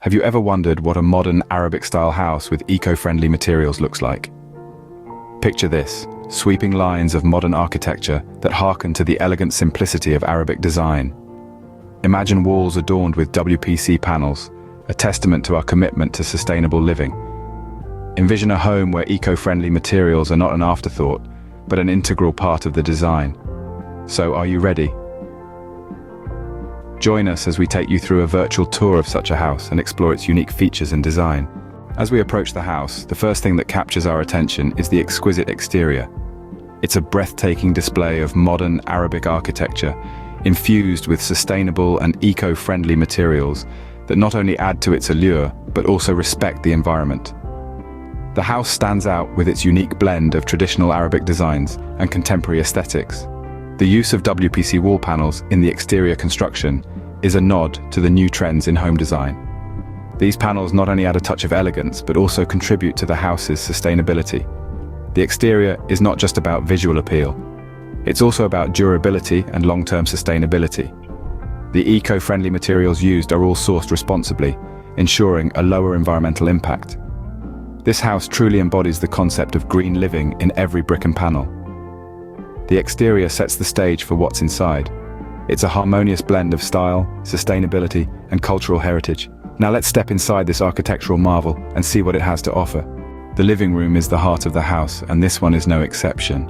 Have you ever wondered what a modern Arabic-style house with eco-friendly materials looks like? Picture this, sweeping lines of modern architecture that hearken to the elegant simplicity of Arabic design. Imagine walls adorned with WPC panels, a testament to our commitment to sustainable living. Envision a home where eco-friendly materials are not an afterthought, but an integral part of the design. So, are you ready? Join us as we take you through a virtual tour of such a house and explore its unique features and design. As we approach the house, the first thing that captures our attention is the exquisite exterior. It's a breathtaking display of modern Arabic architecture, infused with sustainable and eco-friendly materials that not only add to its allure, but also respect the environment. The house stands out with its unique blend of traditional Arabic designs and contemporary aesthetics. The use of WPC wall panels in the exterior construction is a nod to the new trends in home design. These panels not only add a touch of elegance, but also contribute to the house's sustainability. The exterior is not just about visual appeal. It's also about durability and long-term sustainability. The eco-friendly materials used are all sourced responsibly, ensuring a lower environmental impact. This house truly embodies the concept of green living in every brick and panel. The exterior sets the stage for what's inside. It's a harmonious blend of style, sustainability, and cultural heritage. Now let's step inside this architectural marvel and see what it has to offer. The living room is the heart of the house, and this one is no exception.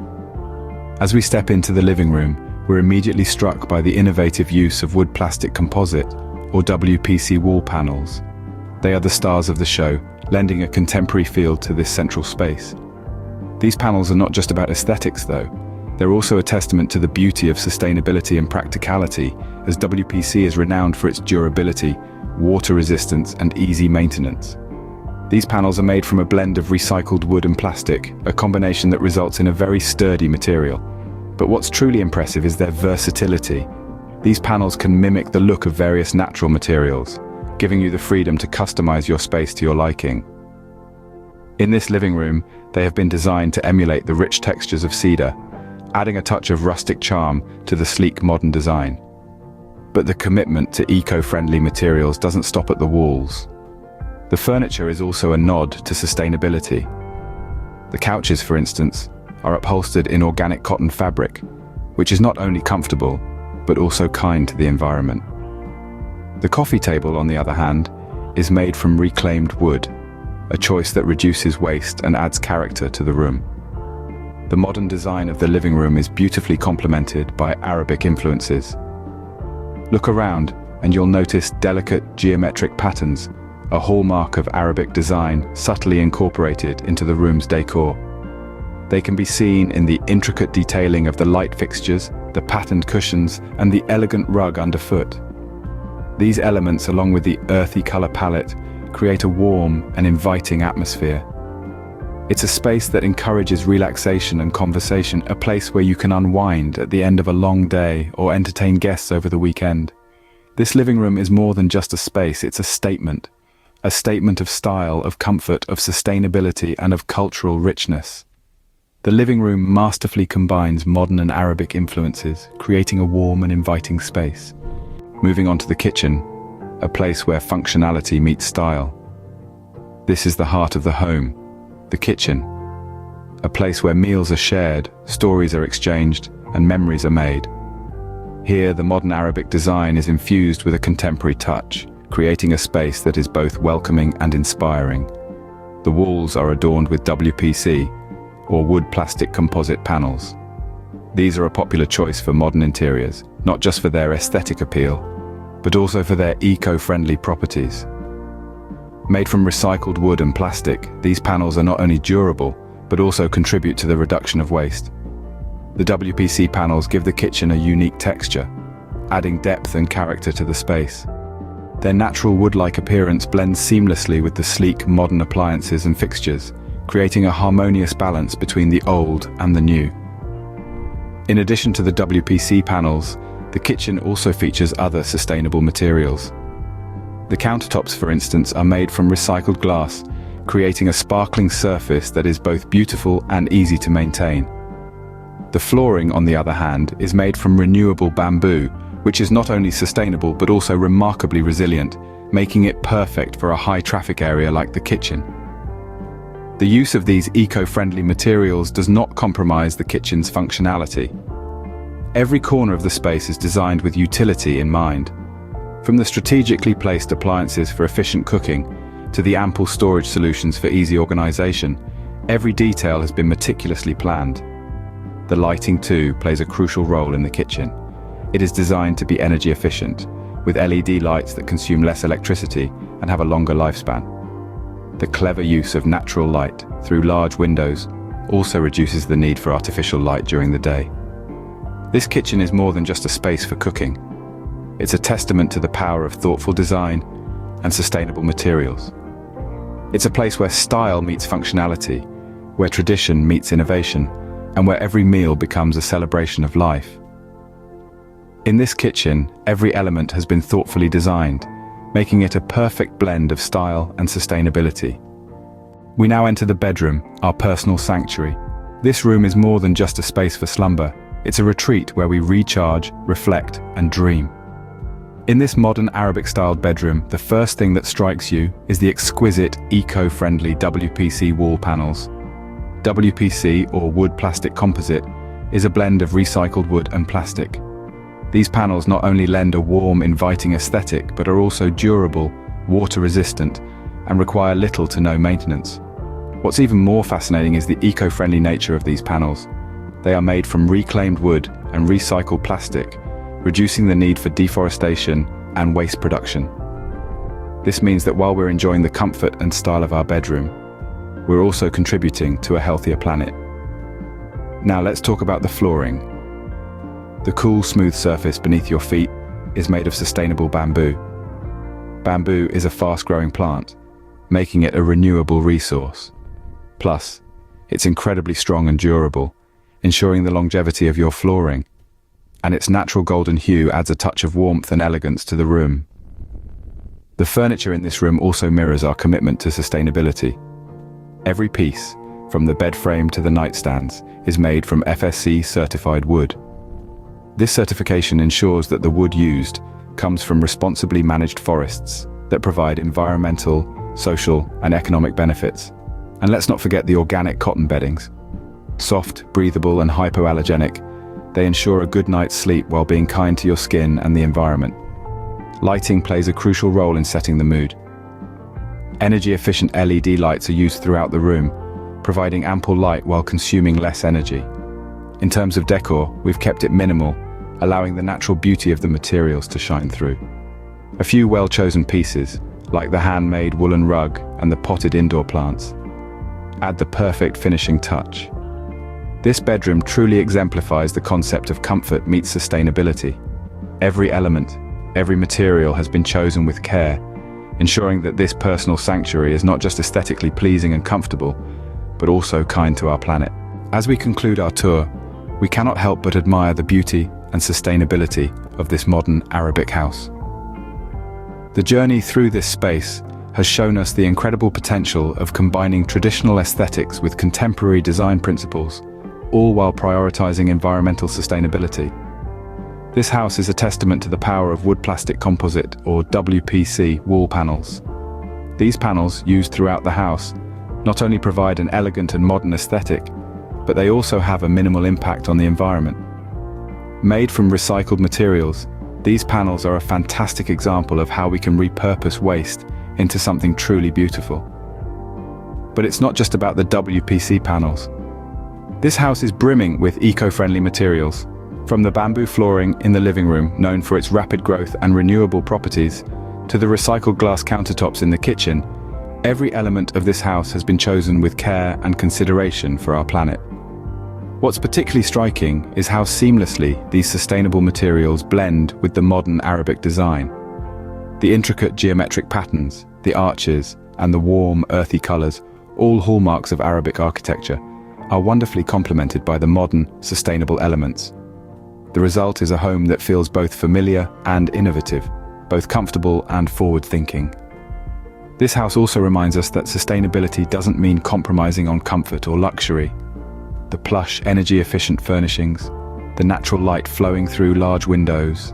As we step into the living room, we're immediately struck by the innovative use of wood plastic composite, or WPC wall panels. They are the stars of the show, lending a contemporary feel to this central space. These panels are not just about aesthetics though. They're also a testament to the beauty of sustainability and practicality, as WPC is renowned for its durability, water resistance, and easy maintenance. These panels are made from a blend of recycled wood and plastic, a combination that results in a very sturdy material. But what's truly impressive is their versatility. These panels can mimic the look of various natural materials, giving you the freedom to customize your space to your liking. In this living room, they have been designed to emulate the rich textures of cedar, adding a touch of rustic charm to the sleek modern design. But the commitment to eco-friendly materials doesn't stop at the walls. The furniture is also a nod to sustainability. The couches, for instance, are upholstered in organic cotton fabric, which is not only comfortable, but also kind to the environment. The coffee table, on the other hand, is made from reclaimed wood, a choice that reduces waste and adds character to the room. The modern design of the living room is beautifully complemented by Arabic influences. Look around and you'll notice delicate geometric patterns, a hallmark of Arabic design subtly incorporated into the room's decor. They can be seen in the intricate detailing of the light fixtures, the patterned cushions, and the elegant rug underfoot. These elements, along with the earthy color palette, create a warm and inviting atmosphere. It's a space that encourages relaxation and conversation, a place where you can unwind at the end of a long day or entertain guests over the weekend. This living room is more than just a space, it's a statement of style, of comfort, of sustainability, and of cultural richness. The living room masterfully combines modern and Arabic influences, creating a warm and inviting space. Moving on to the kitchen, a place where functionality meets style. This is the heart of the home. The kitchen, a place where meals are shared, stories are exchanged, and memories are made. Here, the modern Arabic design is infused with a contemporary touch, creating a space that is both welcoming and inspiring. The walls are adorned with WPC, or wood plastic composite panels. These are a popular choice for modern interiors, not just for their aesthetic appeal, but also for their eco-friendly properties. Made from recycled wood and plastic, these panels are not only durable, but also contribute to the reduction of waste. The WPC panels give the kitchen a unique texture, adding depth and character to the space. Their natural wood-like appearance blends seamlessly with the sleek modern appliances and fixtures, creating a harmonious balance between the old and the new. In addition to the WPC panels, the kitchen also features other sustainable materials. The countertops, for instance, are made from recycled glass, creating a sparkling surface that is both beautiful and easy to maintain. The flooring, on the other hand, is made from renewable bamboo, which is not only sustainable but also remarkably resilient, making it perfect for a high-traffic area like the kitchen. The use of these eco-friendly materials does not compromise the kitchen's functionality. Every corner of the space is designed with utility in mind. From the strategically placed appliances for efficient cooking to the ample storage solutions for easy organization, every detail has been meticulously planned. The lighting, too, plays a crucial role in the kitchen. It is designed to be energy efficient, with LED lights that consume less electricity and have a longer lifespan. The clever use of natural light through large windows also reduces the need for artificial light during the day. This kitchen is more than just a space for cooking. It's a testament to the power of thoughtful design and sustainable materials. It's a place where style meets functionality, where tradition meets innovation, and where every meal becomes a celebration of life. In this kitchen, every element has been thoughtfully designed, making it a perfect blend of style and sustainability. We now enter the bedroom, our personal sanctuary. This room is more than just a space for slumber. It's a retreat where we recharge, reflect, and dream. In this modern Arabic-styled bedroom, the first thing that strikes you is the exquisite, eco-friendly WPC wall panels. WPC, or wood plastic composite, is a blend of recycled wood and plastic. These panels not only lend a warm, inviting aesthetic, but are also durable, water-resistant, and require little to no maintenance. What's even more fascinating is the eco-friendly nature of these panels. They are made from reclaimed wood and recycled plastic, reducing the need for deforestation and waste production. This means that while we're enjoying the comfort and style of our bedroom, we're also contributing to a healthier planet. Now let's talk about the flooring. The cool, smooth surface beneath your feet is made of sustainable bamboo. Bamboo is a fast-growing plant, making it a renewable resource. Plus, it's incredibly strong and durable, ensuring the longevity of your flooring, and its natural golden hue adds a touch of warmth and elegance to the room. The furniture in this room also mirrors our commitment to sustainability. Every piece, from the bed frame to the nightstands, is made from FSC-certified wood. This certification ensures that the wood used comes from responsibly managed forests that provide environmental, social, and economic benefits. And let's not forget the organic cotton beddings. Soft, breathable, and hypoallergenic, they ensure a good night's sleep while being kind to your skin and the environment. Lighting plays a crucial role in setting the mood. Energy-efficient LED lights are used throughout the room, providing ample light while consuming less energy. In terms of decor, we've kept it minimal, allowing the natural beauty of the materials to shine through. A few well-chosen pieces, like the handmade woolen rug and the potted indoor plants, add the perfect finishing touch. This bedroom truly exemplifies the concept of comfort meets sustainability. Every element, every material has been chosen with care, ensuring that this personal sanctuary is not just aesthetically pleasing and comfortable, but also kind to our planet. As we conclude our tour, we cannot help but admire the beauty and sustainability of this modern Arabic house. The journey through this space has shown us the incredible potential of combining traditional aesthetics with contemporary design principles, all while prioritizing environmental sustainability. This house is a testament to the power of wood plastic composite, or WPC, wall panels. These panels, used throughout the house, not only provide an elegant and modern aesthetic, but they also have a minimal impact on the environment. Made from recycled materials, these panels are a fantastic example of how we can repurpose waste into something truly beautiful. But it's not just about the WPC panels. This house is brimming with eco-friendly materials. From the bamboo flooring in the living room, known for its rapid growth and renewable properties, to the recycled glass countertops in the kitchen, every element of this house has been chosen with care and consideration for our planet. What's particularly striking is how seamlessly these sustainable materials blend with the modern Arabic design. The intricate geometric patterns, the arches, and the warm, earthy colors, all hallmarks of Arabic architecture, are wonderfully complemented by the modern, sustainable elements. The result is a home that feels both familiar and innovative, both comfortable and forward-thinking. This house also reminds us that sustainability doesn't mean compromising on comfort or luxury. The plush, energy-efficient furnishings, the natural light flowing through large windows,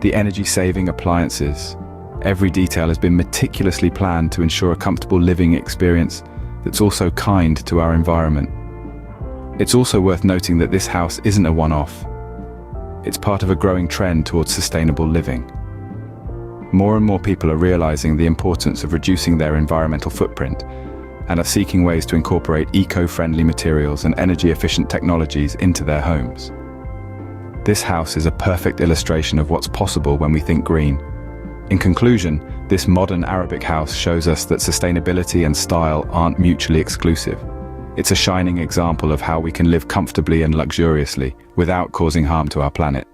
the energy-saving appliances, Every detail has been meticulously planned to ensure a comfortable living experience that's also kind to our environment. It's also worth noting that this house isn't a one-off. It's part of a growing trend towards sustainable living. More and more people are realizing the importance of reducing their environmental footprint and are seeking ways to incorporate eco-friendly materials and energy-efficient technologies into their homes. This house is a perfect illustration of what's possible when we think green. In conclusion, this modern Arabic house shows us that sustainability and style aren't mutually exclusive. It's a shining example of how we can live comfortably and luxuriously without causing harm to our planet.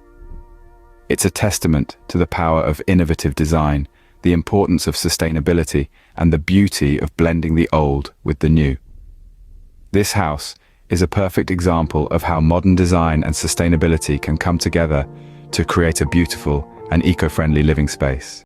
It's a testament to the power of innovative design, the importance of sustainability, and the beauty of blending the old with the new. This house is a perfect example of how modern design and sustainability can come together to create a beautiful and eco-friendly living space.